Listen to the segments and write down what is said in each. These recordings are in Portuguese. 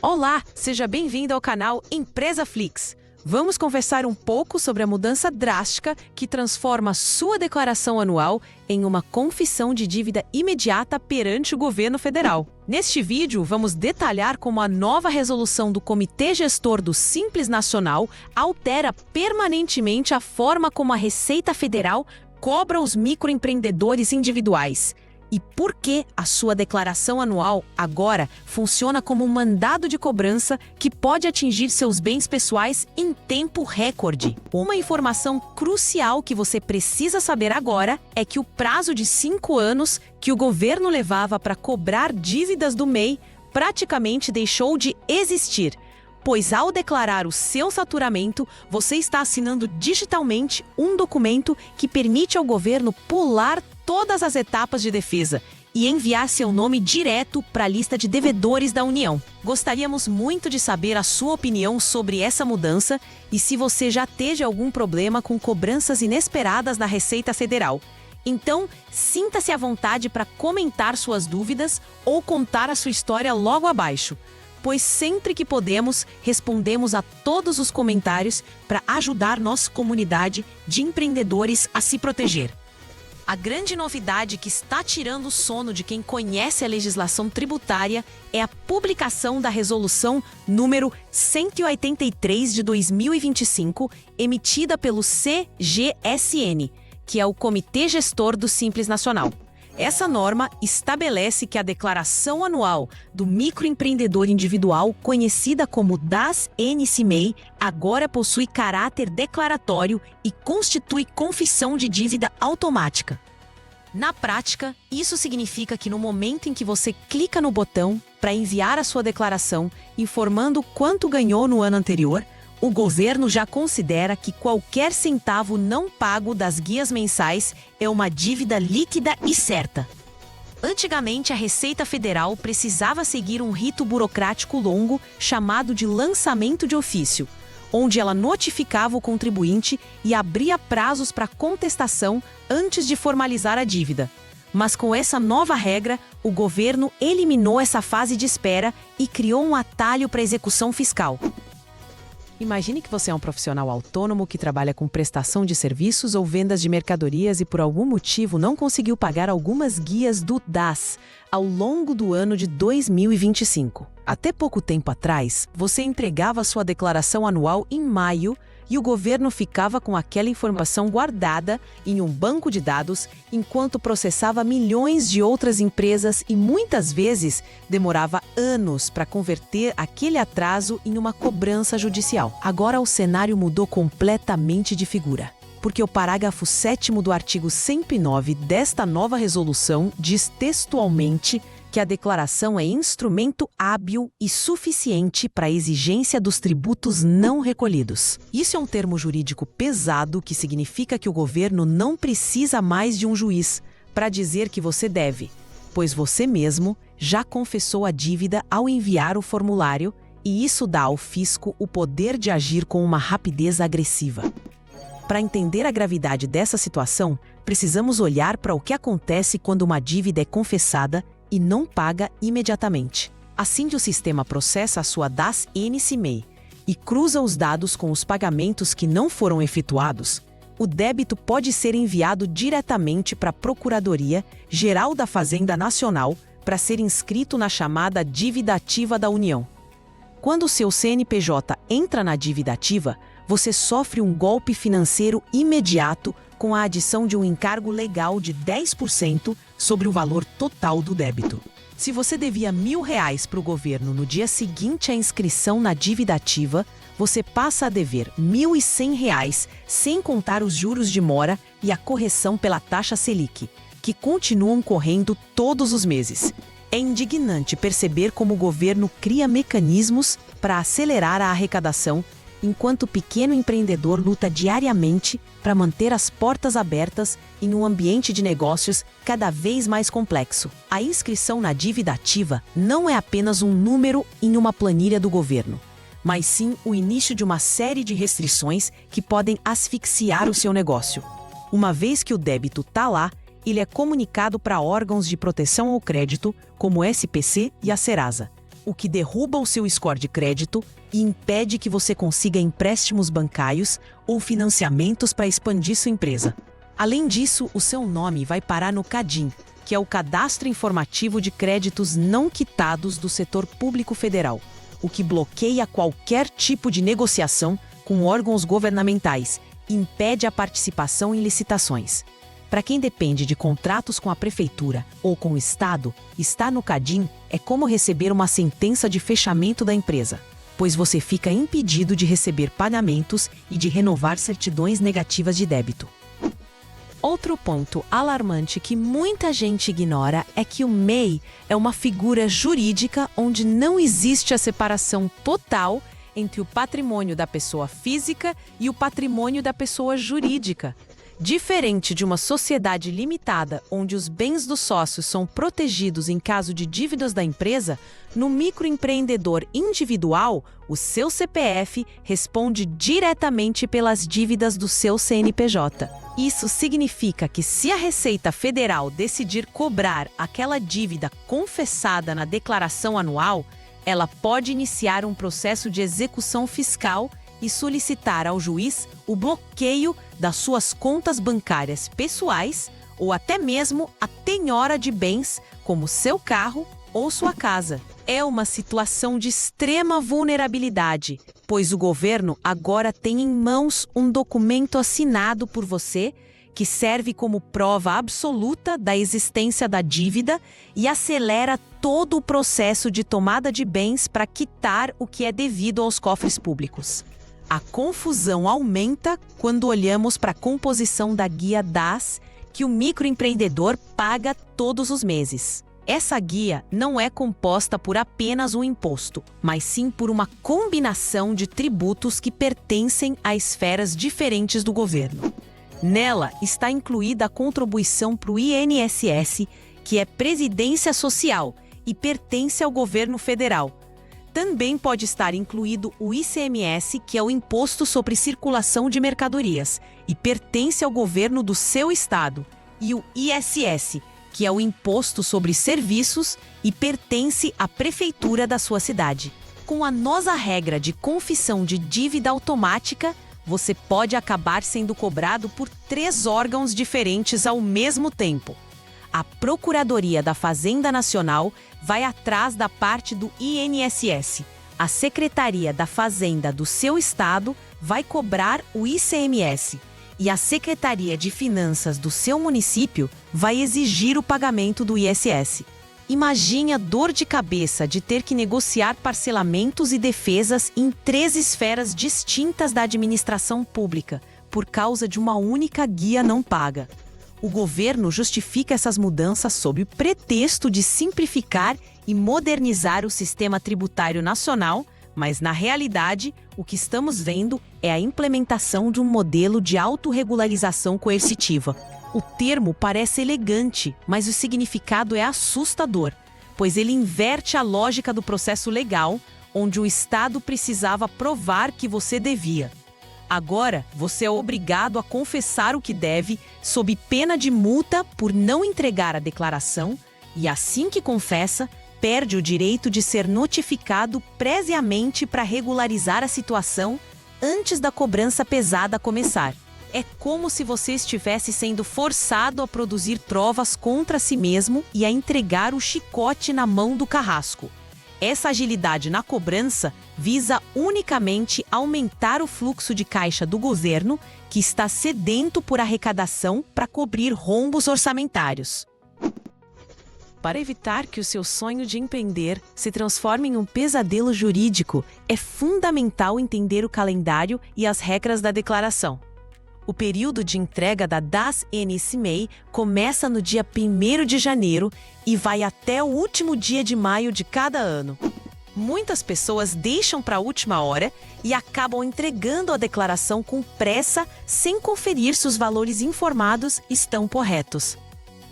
Olá, seja bem-vindo ao canal Empresa Flix. Vamos conversar um pouco sobre a mudança drástica que transforma sua declaração anual em uma confissão de dívida imediata perante o governo federal. Neste vídeo, vamos detalhar como a nova resolução do Comitê Gestor do Simples Nacional altera permanentemente a forma como a Receita Federal cobra os microempreendedores individuais. E por que a sua declaração anual agora funciona como um mandado de cobrança que pode atingir seus bens pessoais em tempo recorde. Uma informação crucial que você precisa saber agora é que o prazo de 5 anos que o governo levava para cobrar dívidas do MEI praticamente deixou de existir, pois ao declarar o seu faturamento, você está assinando digitalmente um documento que permite ao governo pular todas as etapas de defesa e enviar seu nome direto para a lista de devedores da União. Gostaríamos muito de saber a sua opinião sobre essa mudança e se você já teve algum problema com cobranças inesperadas na Receita Federal. Então, sinta-se à vontade para comentar suas dúvidas ou contar a sua história logo abaixo, pois sempre que podemos, respondemos a todos os comentários para ajudar nossa comunidade de empreendedores a se proteger. A grande novidade que está tirando o sono de quem conhece a legislação tributária é a publicação da Resolução número 183 de 2025, emitida pelo CGSN, que é o Comitê Gestor do Simples Nacional. Essa norma estabelece que a declaração anual do microempreendedor individual, conhecida como DAS-NC-MEI, agora possui caráter declaratório e constitui confissão de dívida automática. Na prática, isso significa que no momento em que você clica no botão para enviar a sua declaração, informando quanto ganhou no ano anterior, o governo já considera que qualquer centavo não pago das guias mensais é uma dívida líquida e certa. Antigamente, a Receita Federal precisava seguir um rito burocrático longo chamado de lançamento de ofício, onde ela notificava o contribuinte e abria prazos para contestação antes de formalizar a dívida. Mas com essa nova regra, o governo eliminou essa fase de espera e criou um atalho para a execução fiscal. Imagine que você é um profissional autônomo que trabalha com prestação de serviços ou vendas de mercadorias e por algum motivo não conseguiu pagar algumas guias do DAS ao longo do ano de 2025. Até pouco tempo atrás, você entregava sua declaração anual em maio e o governo ficava com aquela informação guardada em um banco de dados enquanto processava milhões de outras empresas e muitas vezes demorava anos para converter aquele atraso em uma cobrança judicial. Agora o cenário mudou completamente de figura, porque o parágrafo 7º do artigo 109 desta nova resolução diz textualmente que a declaração é instrumento hábil e suficiente para a exigência dos tributos não recolhidos. Isso é um termo jurídico pesado que significa que o governo não precisa mais de um juiz para dizer que você deve, pois você mesmo já confessou a dívida ao enviar o formulário e isso dá ao fisco o poder de agir com uma rapidez agressiva. Para entender a gravidade dessa situação, precisamos olhar para o que acontece quando uma dívida é confessada e não paga imediatamente. Assim que o sistema processa a sua DAS-NC-MEI e cruza os dados com os pagamentos que não foram efetuados, o débito pode ser enviado diretamente para a Procuradoria-Geral da Fazenda Nacional para ser inscrito na chamada dívida ativa da União. Quando o seu CNPJ entra na dívida ativa, você sofre um golpe financeiro imediato com a adição de um encargo legal de 10% sobre o valor total do débito. Se você devia R$1.000 para o governo no dia seguinte à inscrição na dívida ativa, você passa a dever R$1.100, sem contar os juros de mora e a correção pela taxa Selic, que continuam correndo todos os meses. É indignante perceber como o governo cria mecanismos para acelerar a arrecadação, enquanto o pequeno empreendedor luta diariamente para manter as portas abertas em um ambiente de negócios cada vez mais complexo. A inscrição na dívida ativa não é apenas um número em uma planilha do governo, mas sim o início de uma série de restrições que podem asfixiar o seu negócio. Uma vez que o débito está lá, ele é comunicado para órgãos de proteção ao crédito, como o SPC e a Serasa, o que derruba o seu score de crédito e impede que você consiga empréstimos bancários ou financiamentos para expandir sua empresa. Além disso, o seu nome vai parar no CADIM, que é o Cadastro Informativo de Créditos Não Quitados do Setor Público Federal, o que bloqueia qualquer tipo de negociação com órgãos governamentais e impede a participação em licitações. Para quem depende de contratos com a prefeitura ou com o Estado, estar no CADIM é como receber uma sentença de fechamento da empresa, pois você fica impedido de receber pagamentos e de renovar certidões negativas de débito. Outro ponto alarmante que muita gente ignora é que o MEI é uma figura jurídica onde não existe a separação total entre o patrimônio da pessoa física e o patrimônio da pessoa jurídica. Diferente de uma sociedade limitada, onde os bens dos sócios são protegidos em caso de dívidas da empresa, no microempreendedor individual, o seu CPF responde diretamente pelas dívidas do seu CNPJ. Isso significa que se a Receita Federal decidir cobrar aquela dívida confessada na declaração anual, ela pode iniciar um processo de execução fiscal e solicitar ao juiz o bloqueio das suas contas bancárias pessoais ou até mesmo a penhora de bens, como seu carro ou sua casa. É uma situação de extrema vulnerabilidade, pois o governo agora tem em mãos um documento assinado por você que serve como prova absoluta da existência da dívida e acelera todo o processo de tomada de bens para quitar o que é devido aos cofres públicos. A confusão aumenta quando olhamos para a composição da guia DAS que o microempreendedor paga todos os meses. Essa guia não é composta por apenas um imposto, mas sim por uma combinação de tributos que pertencem a esferas diferentes do governo. Nela está incluída a contribuição para o INSS, que é Previdência Social e pertence ao governo federal. Também pode estar incluído o ICMS, que é o Imposto sobre Circulação de Mercadorias, e pertence ao governo do seu estado, e o ISS, que é o Imposto sobre Serviços e pertence à prefeitura da sua cidade. Com a nossa regra de confissão de dívida automática, você pode acabar sendo cobrado por 3 órgãos diferentes ao mesmo tempo. A Procuradoria da Fazenda Nacional vai atrás da parte do INSS. A Secretaria da Fazenda do seu estado vai cobrar o ICMS. E a Secretaria de Finanças do seu município vai exigir o pagamento do ISS. Imagine a dor de cabeça de ter que negociar parcelamentos e defesas em 3 esferas distintas da administração pública, por causa de uma única guia não paga. O governo justifica essas mudanças sob o pretexto de simplificar e modernizar o sistema tributário nacional, mas, na realidade, o que estamos vendo é a implementação de um modelo de autorregularização coercitiva. O termo parece elegante, mas o significado é assustador, pois ele inverte a lógica do processo legal, onde o Estado precisava provar que você devia. Agora, você é obrigado a confessar o que deve, sob pena de multa por não entregar a declaração, e assim que confessa, perde o direito de ser notificado previamente para regularizar a situação antes da cobrança pesada começar. É como se você estivesse sendo forçado a produzir provas contra si mesmo e a entregar o chicote na mão do carrasco. Essa agilidade na cobrança visa unicamente aumentar o fluxo de caixa do governo, que está sedento por arrecadação para cobrir rombos orçamentários. Para evitar que o seu sonho de empreender se transforme em um pesadelo jurídico, é fundamental entender o calendário e as regras da declaração. O período de entrega da DAS-NC-MEI começa no dia 1º de janeiro e vai até o último dia de maio de cada ano. Muitas pessoas deixam para a última hora e acabam entregando a declaração com pressa, sem conferir se os valores informados estão corretos.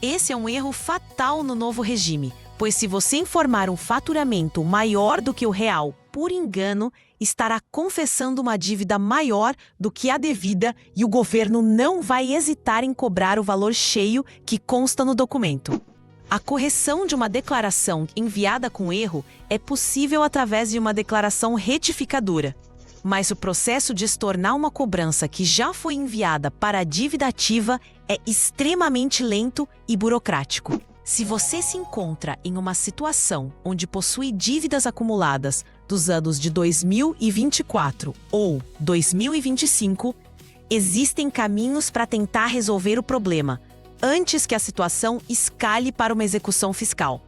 Esse é um erro fatal no novo regime, pois se você informar um faturamento maior do que o real por engano, estará confessando uma dívida maior do que a devida e o governo não vai hesitar em cobrar o valor cheio que consta no documento. A correção de uma declaração enviada com erro é possível através de uma declaração retificadora. Mas o processo de estornar uma cobrança que já foi enviada para a dívida ativa é extremamente lento e burocrático. Se você se encontra em uma situação onde possui dívidas acumuladas dos anos de 2024 ou 2025, existem caminhos para tentar resolver o problema antes que a situação escale para uma execução fiscal.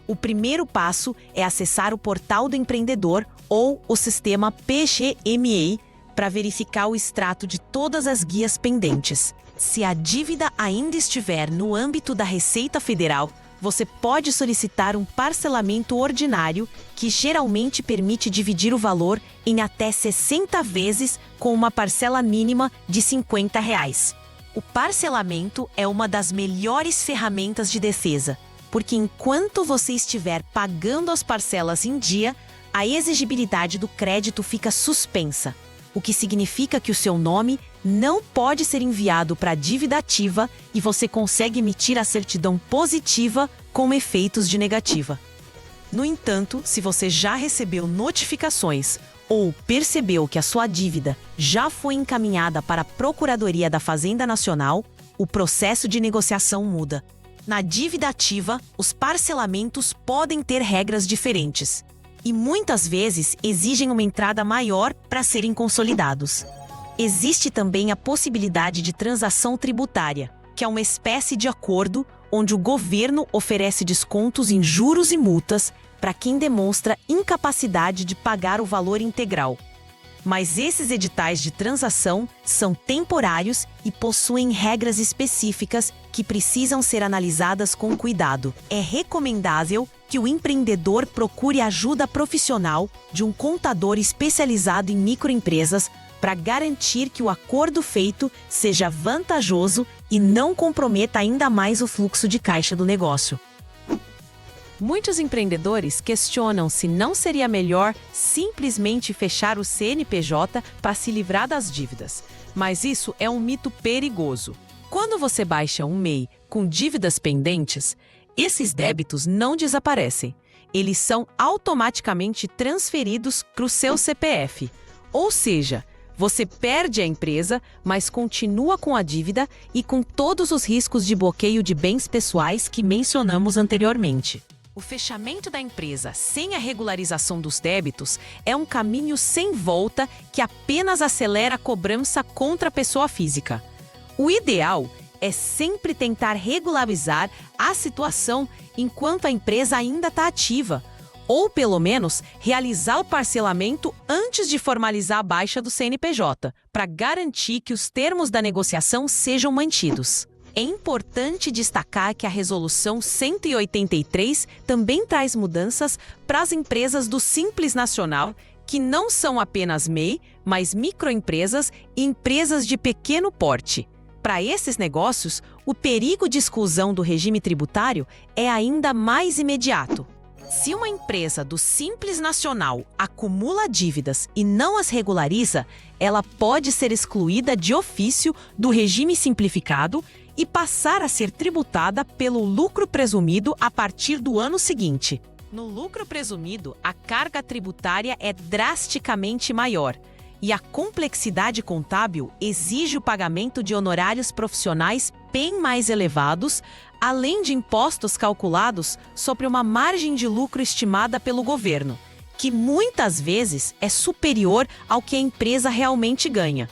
O primeiro passo é acessar o portal do empreendedor ou o sistema PGME para verificar o extrato de todas as guias pendentes. Se a dívida ainda estiver no âmbito da Receita Federal, você pode solicitar um parcelamento ordinário que geralmente permite dividir o valor em até 60 vezes com uma parcela mínima de R$ 50. O parcelamento é uma das melhores ferramentas de defesa, porque enquanto você estiver pagando as parcelas em dia, a exigibilidade do crédito fica suspensa, o que significa que o seu nome não pode ser enviado para a dívida ativa e você consegue emitir a certidão positiva com efeitos de negativa. No entanto, se você já recebeu notificações ou percebeu que a sua dívida já foi encaminhada para a Procuradoria da Fazenda Nacional, o processo de negociação muda. Na dívida ativa, os parcelamentos podem ter regras diferentes e muitas vezes exigem uma entrada maior para serem consolidados. Existe também a possibilidade de transação tributária, que é uma espécie de acordo onde o governo oferece descontos em juros e multas para quem demonstra incapacidade de pagar o valor integral. Mas esses editais de transação são temporários e possuem regras específicas que precisam ser analisadas com cuidado. É recomendável que o empreendedor procure ajuda profissional de um contador especializado em microempresas para garantir que o acordo feito seja vantajoso e não comprometa ainda mais o fluxo de caixa do negócio. Muitos empreendedores questionam se não seria melhor simplesmente fechar o CNPJ para se livrar das dívidas. Mas isso é um mito perigoso. Quando você baixa um MEI com dívidas pendentes, esses débitos não desaparecem. Eles são automaticamente transferidos para o seu CPF. Ou seja, você perde a empresa, mas continua com a dívida e com todos os riscos de bloqueio de bens pessoais que mencionamos anteriormente. O fechamento da empresa sem a regularização dos débitos é um caminho sem volta que apenas acelera a cobrança contra a pessoa física. O ideal é sempre tentar regularizar a situação enquanto a empresa ainda está ativa, ou pelo menos realizar o parcelamento antes de formalizar a baixa do CNPJ, para garantir que os termos da negociação sejam mantidos. É importante destacar que a Resolução 183 também traz mudanças para as empresas do Simples Nacional, que não são apenas MEI, mas microempresas e empresas de pequeno porte. Para esses negócios, o perigo de exclusão do regime tributário é ainda mais imediato. Se uma empresa do Simples Nacional acumula dívidas e não as regulariza, ela pode ser excluída de ofício do regime simplificado e passar a ser tributada pelo lucro presumido a partir do ano seguinte. No lucro presumido, a carga tributária é drasticamente maior e a complexidade contábil exige o pagamento de honorários profissionais bem mais elevados, além de impostos calculados sobre uma margem de lucro estimada pelo governo, que muitas vezes é superior ao que a empresa realmente ganha.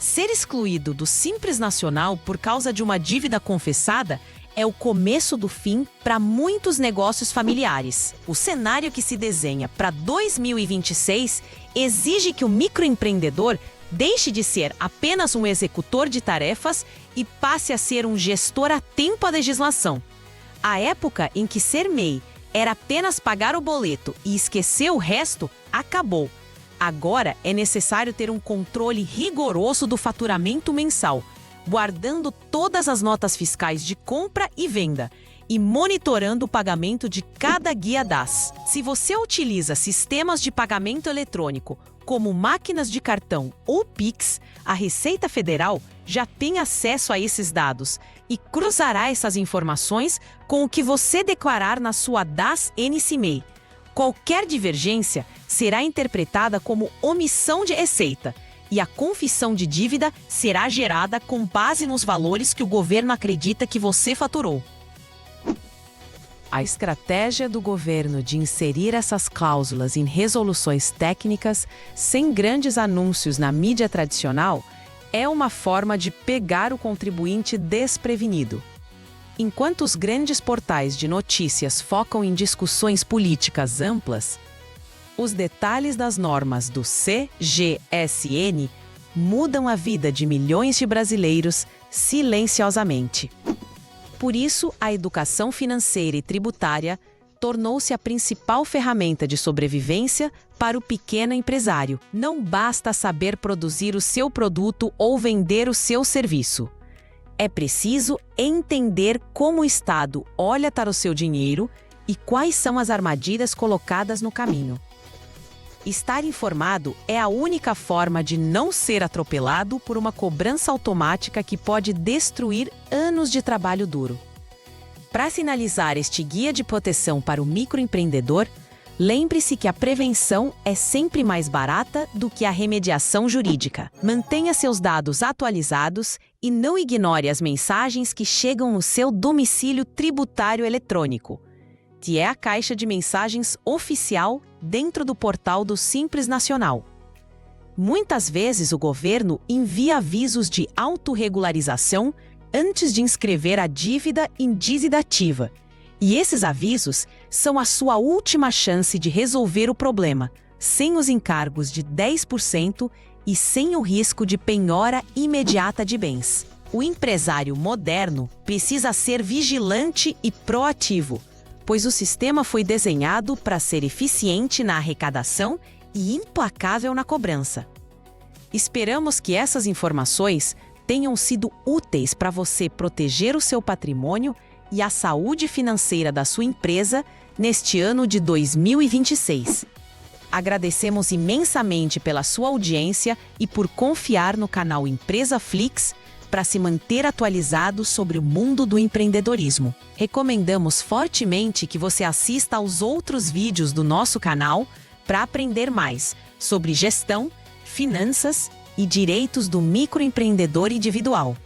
Ser excluído do Simples Nacional por causa de uma dívida confessada é o começo do fim para muitos negócios familiares. O cenário que se desenha para 2026 exige que o microempreendedor deixe de ser apenas um executor de tarefas e passe a ser um gestor atento à legislação. A época em que ser MEI era apenas pagar o boleto e esquecer o resto acabou. Agora é necessário ter um controle rigoroso do faturamento mensal, guardando todas as notas fiscais de compra e venda e monitorando o pagamento de cada guia DAS. Se você utiliza sistemas de pagamento eletrônico, como máquinas de cartão ou Pix, a Receita Federal já tem acesso a esses dados e cruzará essas informações com o que você declarar na sua DAS NCMEI. Qualquer divergência será interpretada como omissão de receita e a confissão de dívida será gerada com base nos valores que o governo acredita que você faturou. A estratégia do governo de inserir essas cláusulas em resoluções técnicas, sem grandes anúncios na mídia tradicional, é uma forma de pegar o contribuinte desprevenido. Enquanto os grandes portais de notícias focam em discussões políticas amplas, os detalhes das normas do CGSN mudam a vida de milhões de brasileiros silenciosamente. Por isso, a educação financeira e tributária tornou-se a principal ferramenta de sobrevivência para o pequeno empresário. Não basta saber produzir o seu produto ou vender o seu serviço. É preciso entender como o Estado olha para o seu dinheiro e quais são as armadilhas colocadas no caminho. Estar informado é a única forma de não ser atropelado por uma cobrança automática que pode destruir anos de trabalho duro. Para sinalizar este guia de proteção para o microempreendedor, lembre-se que a prevenção é sempre mais barata do que a remediação jurídica. Mantenha seus dados atualizados e não ignore as mensagens que chegam no seu domicílio tributário eletrônico, que é a caixa de mensagens oficial dentro do portal do Simples Nacional. Muitas vezes o governo envia avisos de autorregularização antes de inscrever a dívida em dívida ativa. E esses avisos são a sua última chance de resolver o problema, sem os encargos de 10% e sem o risco de penhora imediata de bens. O empresário moderno precisa ser vigilante e proativo, pois o sistema foi desenhado para ser eficiente na arrecadação e implacável na cobrança. Esperamos que essas informações tenham sido úteis para você proteger o seu patrimônio e a saúde financeira da sua empresa neste ano de 2026. Agradecemos imensamente pela sua audiência e por confiar no canal Empresa Flix para se manter atualizado sobre o mundo do empreendedorismo. Recomendamos fortemente que você assista aos outros vídeos do nosso canal para aprender mais sobre gestão, finanças e direitos do microempreendedor individual.